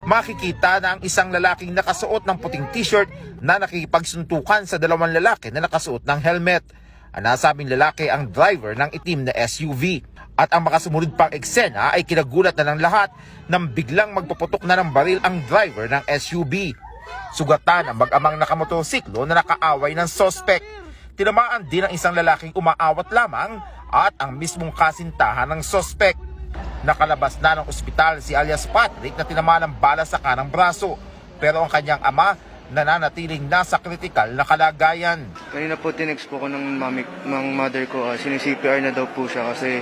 makikita na ang isang lalaking nakasuot ng puting t-shirt na nakikipagsuntukan sa dalawang lalaki na nakasuot ng helmet. Ang nasabing lalaki ang driver ng itim na SUV. At ang makasumunod pang eksena ay kinagulat na ng lahat nang biglang magpuputok na ng baril ang driver ng SUV. Sugatan ang mag-amang nakamotorsiklo na nakaaway ng sospek. Tinamaan din ang isang lalaking umaawat lamang at ang mismong kasintahan ng sospek. Nakalabas na ng ospital si alias Patrick na tinamaan ng bala sa kanang braso, pero ang kanyang ama nananatiling nasa kritikal na kalagayan. Kanina po tinext po ko ng mother ko, sinisi-CPR na daw po siya kasi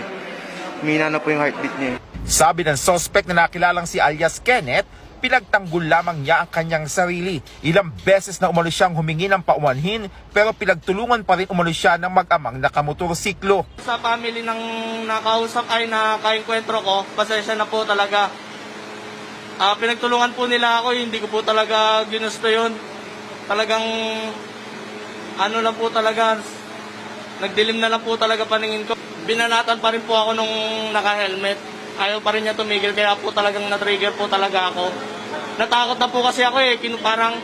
mina na po yung heartbeat niya. Sabi ng suspect na nakilalang si alias Kenneth, pinagtanggol lamang niya ang kanyang sarili. Ilang beses na umano siyang humingi ng paumanhin pero pinagtulungan pa rin umano siya ng mag-amang nakamotorsiklo. Sa family ng nakausap ay nakainkwentro ko, pasensya na po talaga. Pinagtulungan po nila ako, hindi ko po talaga ginusto yun. Talagang ano lang po talaga, nagdilim na lang po talaga paningin ko. Binanatan pa rin po ako nung naka-helmet. Ayaw pa rin niya tumigil, kaya po talagang na-trigger po talaga ako. Natakot na po kasi ako parang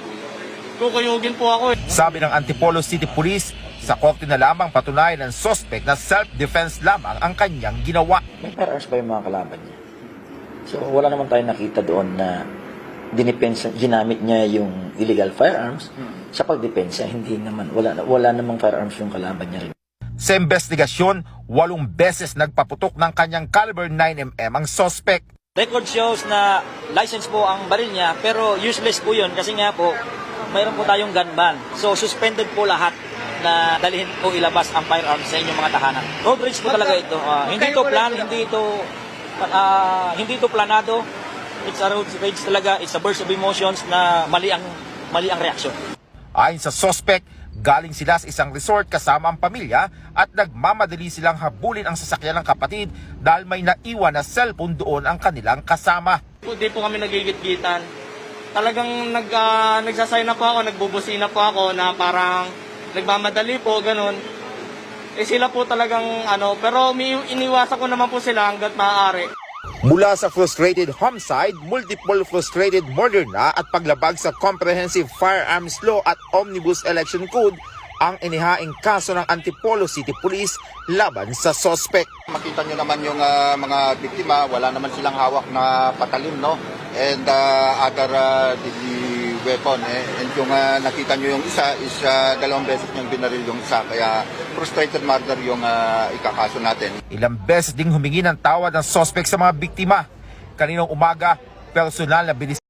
kukuyugin po ako Sabi ng Antipolo City Police, sa korte na lamang patunayan ng suspect na self-defense lamang ang kanyang ginawa. May firearms ba yung mga kalaban niya? So wala naman tayong nakita doon na ginamit niya yung illegal firearms sa pagdepensa. Hindi naman, wala namang firearms yung kalaban niya rin. Sa investigasyon, 8 beses nagpaputok ng kanyang caliber 9mm ang suspect. Record shows na license po ang baril niya pero useless po yun kasi nga po mayroon po tayong gun ban. So suspended po lahat na dalhin o ilabas ang firearms sa inyong mga tahanan. Road rage po talaga ito. Hindi ito plan, hindi ito planado. It's a road rage talaga. It's a burst of emotions na mali ang reaksyon. Ayon sa suspect, galing sila sa isang resort kasama ang pamilya at nagmamadali silang habulin ang sasakyan ng kapatid dahil may naiwan na cellphone doon ang kanilang kasama. Hindi po kami nagigit-gitan. Talagang nagsasay na po ako, nagbubusina po ako na parang nagmamadali po, ganun. Sila po talagang pero iniwasan ko naman po sila hanggat maaari. Mula sa frustrated homicide, multiple frustrated murder na at paglabag sa Comprehensive Firearms Law at Omnibus Election Code ang inihaing kaso ng Antipolo City Police laban sa suspect. Makita nyo naman yung mga biktima, wala naman silang hawak na patalim, no? And other deadly weapon. And yung nakita nyo yung isa is 2 beses niyang binaril yung isa. Kaya frustrated murder yung ikakaso natin. Ilang beses ding humingi ng tawad ng suspect sa mga biktima. Kaninang umaga, personal na binis